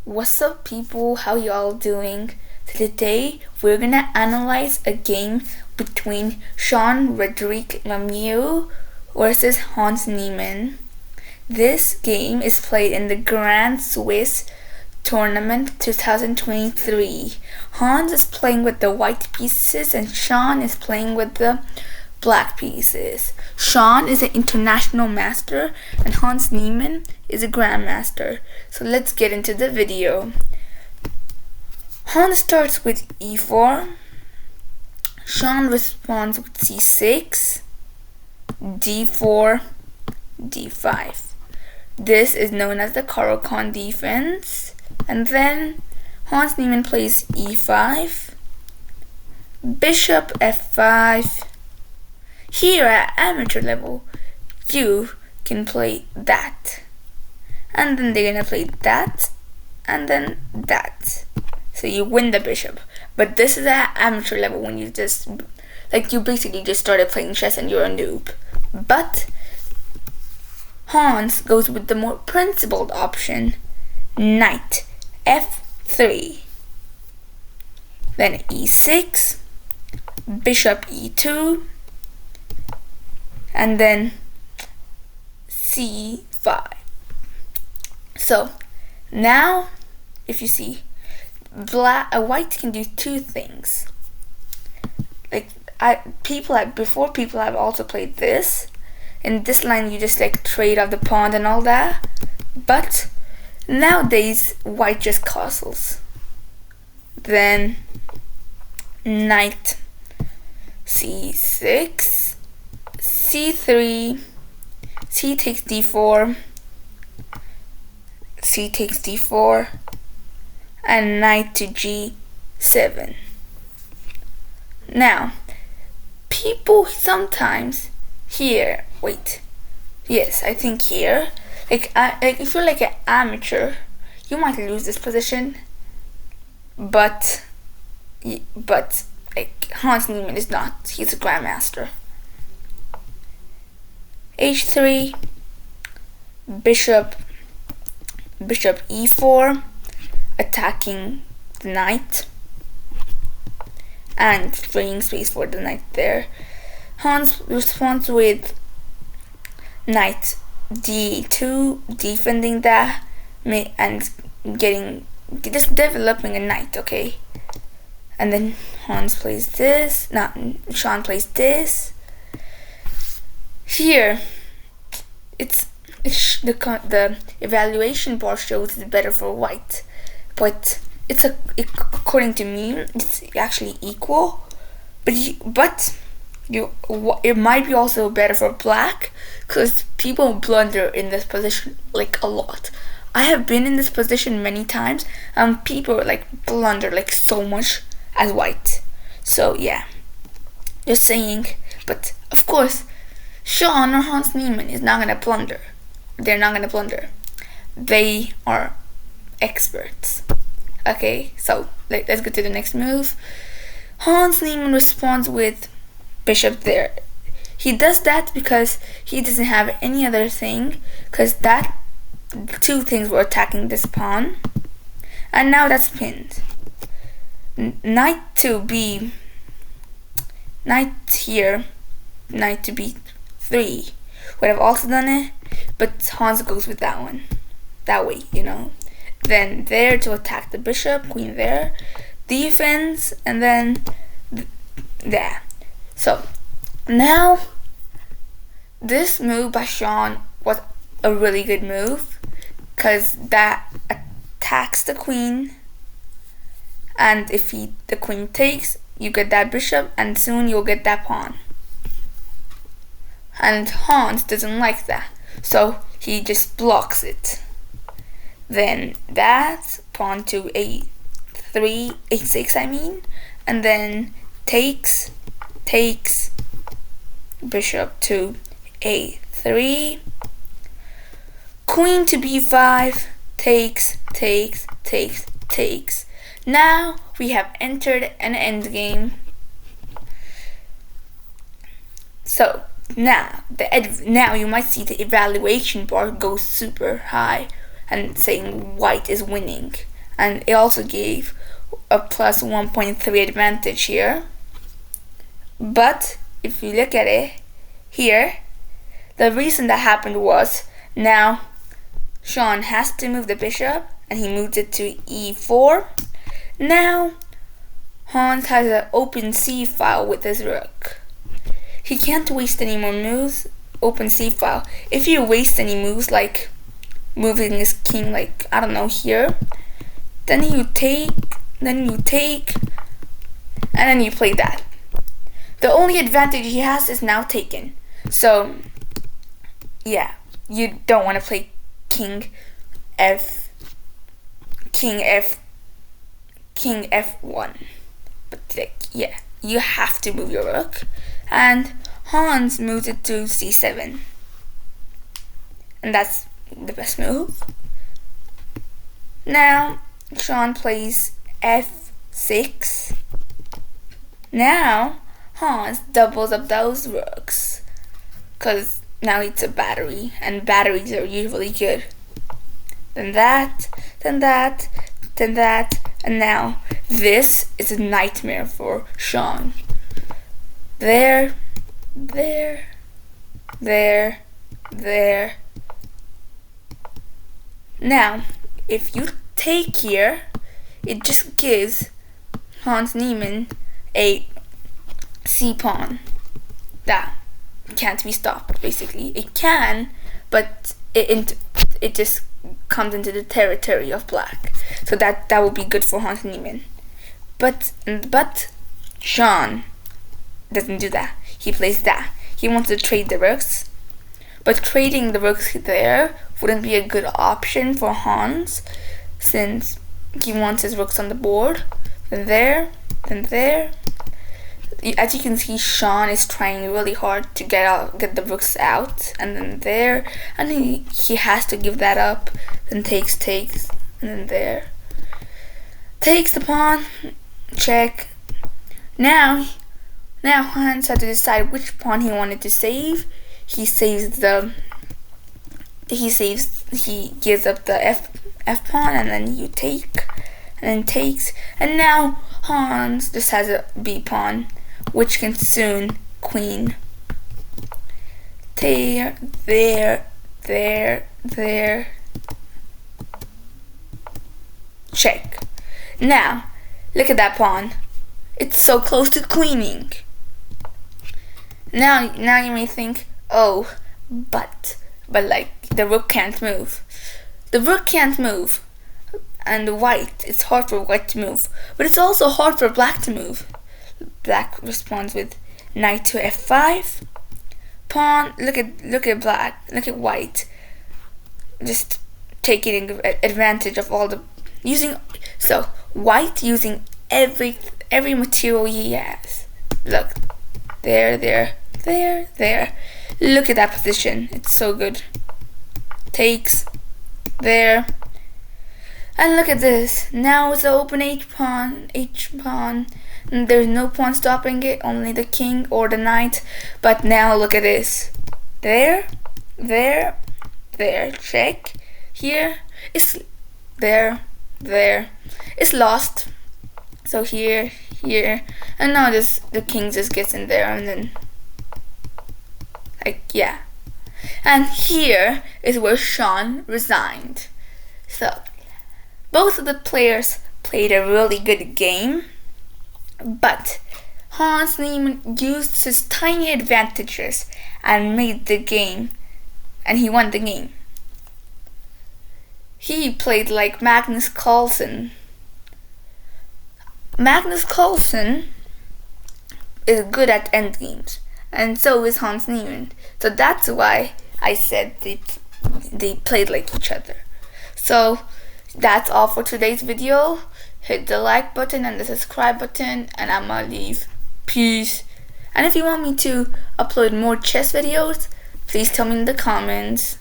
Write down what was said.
What's up, people? How y'all doing? Today we're gonna analyze a game between Shawn, Rodrigue, Lemieux versus Hans Niemann. This game is played in the Grand Swiss Tournament 2023. Hans is playing with the white pieces and Shawn is playing with the black pieces. Shawn is an international master and Hans Niemann is a grandmaster. So let's get into the video. Hans starts with e4. Shawn responds with c6, d4, d5. This is known as the Caro-Kann defense. And then Hans Niemann plays e5, bishop f5. Here at amateur level, you can play that. And then they're gonna play that, and then that. So you win the bishop. But this is at amateur level when you just, you basically just started playing chess and you're a noob. But Hans goes with the more principled option, knight f3. Then e6, bishop e2, and then c5. So now, if you see, white can do two things. Before people have also played this. In this line, you just trade off the pawn and all that. But nowadays, white just castles. Then knight c6, c3, c takes d4, c takes d4, and knight to g7. Now, people sometimes here, I think here, if you're an amateur, you might lose this position, but Hans Niemann is not. He's a grandmaster. h3, bishop e4, attacking the knight and freeing space for the knight there. Hans responds with knight d2, defending that and just developing a knight, okay? And then Shawn plays this. Here, the evaluation bar shows it's better for white, but according to me, it's actually equal. But it might be also better for black, because people blunder in this position a lot. I have been in this position many times, and people blunder so much as white. So yeah, just saying. But of course, Shawn or Hans Niemann is not gonna blunder. They're not gonna blunder. They are experts. Okay, so let's go to the next move. Hans Niemann responds with bishop there. He does that because he doesn't have any other thing, because that two things were attacking this pawn, and now that's pinned. Knight to b3 would have also done it, but Hans goes with that one, that way, Then there to attack the bishop, queen there, defense, and then there. So now this move by Shawn was a really good move, because that attacks the queen, and if the queen takes, you get that bishop, and soon you'll get that pawn. And Hans doesn't like that, so he just blocks it. Then that pawn to a6, and then takes, bishop to a3, queen to b5, takes. Now we have entered an endgame. So now you might see the evaluation bar go super high and saying white is winning. and it also gave a plus 1.3 advantage here. But if you look at it here, the reason that happened was now Shawn has to move the bishop, and he moved it to e4. Now Hans has an open c file with his rook. He can't waste any more moves. Open c file. If you waste any moves, like moving his king, like I don't know, here, then you take, and then you play that. The only advantage he has is now taken. So yeah, you don't want to play king f1. But like, yeah, you have to move your rook, and Hans moves it to c7, and that's the best move. Now Shawn plays f6. Now Hans doubles up those rooks, cause now it's a battery, and batteries are usually good. Then that, and now this is a nightmare for Shawn. There. Now, if you take here, it just gives Hans Niemann a c pawn that can't be stopped. Basically, it can, but it just comes into the territory of black. So that would be good for Hans Niemann. But Shawn doesn't do that. He plays that. He wants to trade the rooks, but trading the rooks there wouldn't be a good option for Hans, since he wants his rooks on the board. Then there. As you can see, Shawn is trying really hard to get the rooks out, and then there, and he has to give that up. Then takes, and then there. Takes the pawn, check. Now Hans had to decide which pawn he wanted to save. He gives up the f pawn, and then you take, and then takes, and now Hans just has a b pawn, which can soon queen. There. Check. Now, look at that pawn. It's so close to queening. Now you may think, oh, but like the rook can't move. The rook can't move, and it's hard for white to move, but it's also hard for black to move. Black responds with knight to f5. Pawn. Look at black. Look at white. Just taking advantage of all the white using every material he has. Look, there. Look at that position. It's so good. Takes, there. And look at this. Now it's an open H pawn. And there's no pawn stopping it, only the king or the knight. But now look at this. There. Check. Here. It's there. It's lost. So here. And now the king just gets in there, and then yeah. And here is where Shawn resigned. So both of the players played a really good game, but Hans Niemann used his tiny advantages and made the game, and he won the game. He played like Magnus Carlsen. Magnus Carlsen is good at endgames, and so is Hans Niemann. So that's why I said they played like each other. So that's all for today's video. Hit the like button and the subscribe button, and I'm gonna leave. Peace. And if you want me to upload more chess videos, please tell me in the comments.